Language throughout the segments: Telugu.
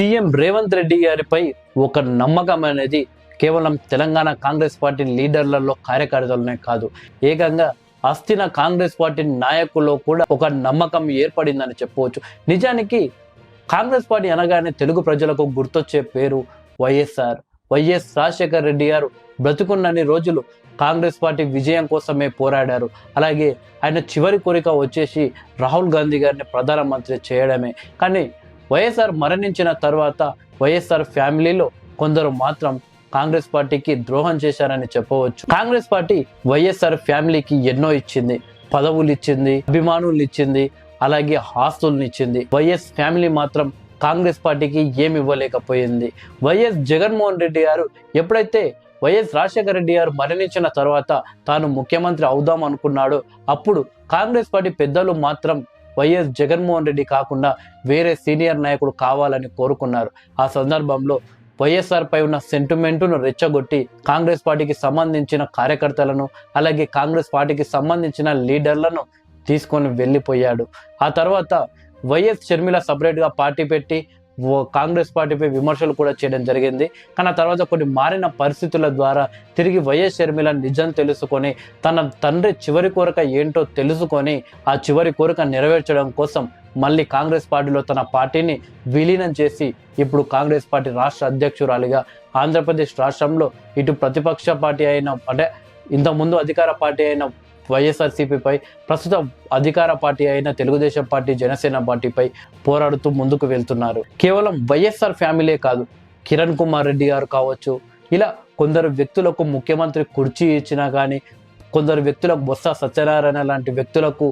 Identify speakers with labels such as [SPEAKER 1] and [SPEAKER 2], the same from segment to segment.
[SPEAKER 1] సీఎం రేవంత్ రెడ్డి గారిపై ఒక నమ్మకం అనేది కేవలం తెలంగాణ కాంగ్రెస్ పార్టీ లీడర్లలో కార్యకర్తలనే కాదు, ఏకంగా అస్థిన కాంగ్రెస్ పార్టీ నాయకుల్లో కూడా ఒక నమ్మకం ఏర్పడిందని చెప్పవచ్చు. నిజానికి కాంగ్రెస్ పార్టీ అనగానే తెలుగు ప్రజలకు గుర్తొచ్చే పేరు వైఎస్ రాజశేఖర్ రెడ్డి గారు బ్రతుకున్నన్ని రోజులు కాంగ్రెస్ పార్టీ విజయం కోసమే పోరాడారు. అలాగే ఆయన చివరి కోరిక వచ్చేసి రాహుల్ గాంధీ గారిని ప్రధానమంత్రి చేయడమే. కానీ వైఎస్ఆర్ మరణించిన తర్వాత వైఎస్ఆర్ ఫ్యామిలీలో కొందరు మాత్రం కాంగ్రెస్ పార్టీకి ద్రోహం చేశారని చెప్పవచ్చు. కాంగ్రెస్ పార్టీ వైఎస్ఆర్ ఫ్యామిలీకి ఎన్నో ఇచ్చింది, పదవులు ఇచ్చింది, అభిమానులు ఇచ్చింది, అలాగే ఆస్తులను ఇచ్చింది. వైఎస్ ఫ్యామిలీ మాత్రం కాంగ్రెస్ పార్టీకి ఏమి ఇవ్వలేకపోయింది. వైఎస్ జగన్మోహన్ రెడ్డి గారు ఎప్పుడైతే వైఎస్ రాజశేఖర రెడ్డి గారు మరణించిన తర్వాత తాను ముఖ్యమంత్రి అవుదాం అనుకున్నాడో అప్పుడు కాంగ్రెస్ పార్టీ పెద్దలు మాత్రం వైఎస్ జగన్మోహన్ రెడ్డి కాకుండా వేరే సీనియర్ నాయకుడు కావాలని కోరుకున్నారు. ఆ సందర్భంలో వైఎస్ఆర్ పై ఉన్న సెంటిమెంటును రెచ్చగొట్టి కాంగ్రెస్ పార్టీకి సంబంధించిన కార్యకర్తలను అలాగే కాంగ్రెస్ పార్టీకి సంబంధించిన లీడర్లను తీసుకొని వెళ్ళిపోయాడు. ఆ తర్వాత వైఎస్ షర్మిల సపరేట్గా పార్టీ పెట్టి కాంగ్రెస్ పార్టీపై విమర్శలు కూడా చేయడం జరిగింది. కానీ ఆ తర్వాత కొన్ని మారిన పరిస్థితుల ద్వారా తిరిగి వైఎస్ షర్మిల నిజం తెలుసుకొని తన తండ్రి చివరి కోరిక ఏంటో తెలుసుకొని ఆ చివరి కోరిక నెరవేర్చడం కోసం మళ్ళీ కాంగ్రెస్ పార్టీలో తన పార్టీని విలీనం చేసి ఇప్పుడు కాంగ్రెస్ పార్టీ రాష్ట్ర అధ్యక్షురాలిగా ఆంధ్రప్రదేశ్ రాష్ట్రంలో ఇటు ప్రతిపక్ష పార్టీ అయిన అంటే ఇంతకుముందు అధికార పార్టీ అయిన వైఎస్ఆర్సీపీపై ప్రస్తుతం అధికార పార్టీ అయిన తెలుగుదేశం పార్టీ జనసేన పార్టీపై పోరాడుతూ ముందుకు వెళ్తున్నారు. కేవలం వైఎస్ఆర్ ఫ్యామిలీ కాదు, కిరణ్ కుమార్ రెడ్డి గారు కావచ్చు, ఇలా కొందరు వ్యక్తులకు ముఖ్యమంత్రి కుర్చీ ఇచ్చినా కానీ, కొందరు వ్యక్తులకు బొత్స సత్యనారాయణ లాంటి వ్యక్తులకు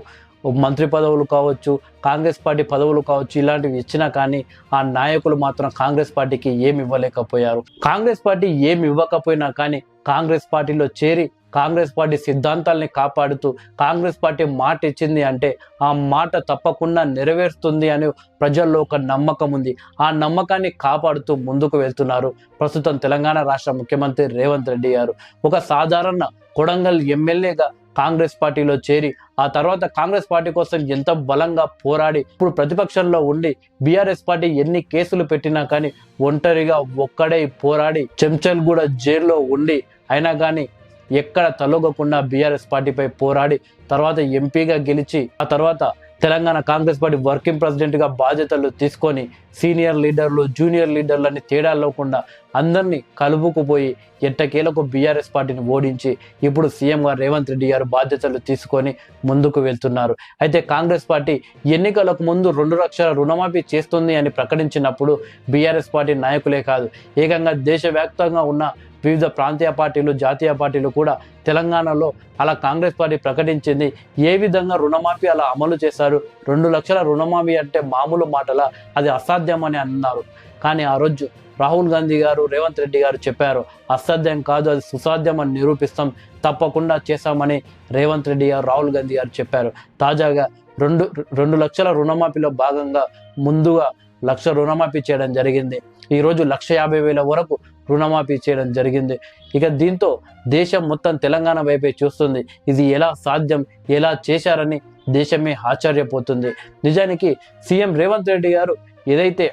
[SPEAKER 1] మంత్రి పదవులు కావచ్చు, కాంగ్రెస్ పార్టీ పదవులు కావచ్చు, ఇలాంటివి ఇచ్చినా కానీ ఆ నాయకులు మాత్రం కాంగ్రెస్ పార్టీకి ఏమి ఇవ్వలేకపోయారు. కాంగ్రెస్ పార్టీ ఏమి ఇవ్వకపోయినా కానీ కాంగ్రెస్ పార్టీలో చేరి కాంగ్రెస్ పార్టీ సిద్ధాంతాలని కాపాడుతూ కాంగ్రెస్ పార్టీ మాట ఇచ్చింది అంటే ఆ మాట తప్పకుండా నెరవేరుస్తుంది అని ప్రజల్లో ఒక నమ్మకం ఉంది. ఆ నమ్మకాన్ని కాపాడుతూ ముందుకు వెళ్తున్నారు ప్రస్తుతం తెలంగాణ రాష్ట్ర ముఖ్యమంత్రి రేవంత్ రెడ్డి గారు. ఒక సాధారణ కొడంగల్ ఎమ్మెల్యేగా కాంగ్రెస్ పార్టీలో చేరి ఆ తర్వాత కాంగ్రెస్ పార్టీ కోసం ఎంత బలంగా పోరాడి ఇప్పుడు ప్రతిపక్షంలో ఉండి బీఆర్ఎస్ పార్టీ ఎన్ని కేసులు పెట్టినా కానీ ఒంటరిగా ఒక్కడే పోరాడి చెంచల్గూడ జైల్లో ఉండి అయినా కానీ ఎక్కడ తలొగకుండా బీఆర్ఎస్ పార్టీపై పోరాడి తర్వాత ఎంపీగా గెలిచి ఆ తర్వాత తెలంగాణ కాంగ్రెస్ పార్టీ వర్కింగ్ ప్రెసిడెంట్గా బాధ్యతలు తీసుకొని సీనియర్ లీడర్లు జూనియర్ లీడర్లని తేడా లేకుండా అందరినీ కలుపుకుపోయి ఎట్టకేలకు బీఆర్ఎస్ పార్టీని ఓడించి ఇప్పుడు సీఎంగా రేవంత్ రెడ్డి గారు బాధ్యతలు తీసుకొని ముందుకు వెళ్తున్నారు. అయితే కాంగ్రెస్ పార్టీ ఎన్నికలకు ముందు 2 లక్షల రుణమాఫీ చేస్తుంది అని ప్రకటించినప్పుడు బీఆర్ఎస్ పార్టీ నాయకులే కాదు, ఏకంగా దేశవ్యాప్తంగా ఉన్న వివిధ ప్రాంతీయ పార్టీలు జాతీయ పార్టీలు కూడా తెలంగాణలో అలా కాంగ్రెస్ పార్టీ ప్రకటించింది. ఏ విధంగా రుణమాఫీ అలా అమలు చేశారు? 2 లక్షల రుణమాఫీ అంటే మామూలు మాటల, అది అసాధ్యం అని అన్నారు. కానీ ఆ రోజు రాహుల్ గాంధీ గారు రేవంత్ రెడ్డి గారు చెప్పారు, అసాధ్యం కాదు, అది సుసాధ్యం అని నిరూపిస్తాం, తప్పకుండా చేశామని రేవంత్ రెడ్డి గారు రాహుల్ గాంధీ గారు చెప్పారు. తాజాగా 2 లక్షల రుణమాఫీలో భాగంగా ముందుగా 1 లక్ష రుణమాఫీ చేయడం జరిగింది. ఈరోజు 1,50,000 వరకు రుణమాఫీ చేయడం జరిగింది. ఇక దీంతో దేశం మొత్తం తెలంగాణ వైపే చూస్తుంది. ఇది ఎలా సాధ్యం, ఎలా చేశారని దేశమే ఆశ్చర్యపోతుంది. నిజానికి సీఎం రేవంత్ రెడ్డి గారు ఏదైతే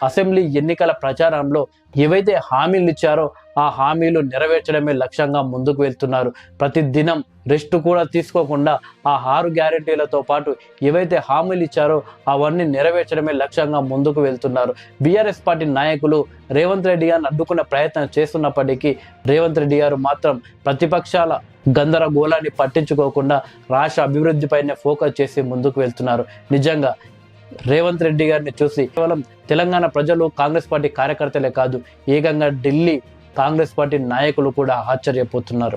[SPEAKER 1] అసెంబ్లీ ఎన్నికల ప్రచారంలో ఏవైతే హామీలు ఇచ్చారో ఆ హామీలు నెరవేర్చడమే లక్ష్యంగా ముందుకు వెళ్తున్నారు. ప్రతి దినం రెస్ట్ కూడా తీసుకోకుండా ఆ 6 గ్యారెంటీలతో పాటు ఏవైతే హామీలు ఇచ్చారో అవన్నీ నెరవేర్చడమే లక్ష్యంగా ముందుకు వెళ్తున్నారు. బీఆర్ఎస్ పార్టీ నాయకులు రేవంత్ రెడ్డి గారిని అడ్డుకునే ప్రయత్నం చేస్తున్నప్పటికీ రేవంత్ రెడ్డి గారు మాత్రం ప్రతిపక్షాల గందరగోళాన్ని పట్టించుకోకుండా రాష్ట్ర అభివృద్ధిపైనే ఫోకస్ చేసి ముందుకు వెళ్తున్నారు. నిజంగా రేవంత్ రెడ్డి గారిని చూసి కేవలం తెలంగాణ ప్రజలు కాంగ్రెస్ పార్టీ కార్యకర్తలే కాదు, ఏకంగా ఢిల్లీ కాంగ్రెస్ పార్టీ నాయకులు కూడా ఆశ్చర్యపోతున్నారు.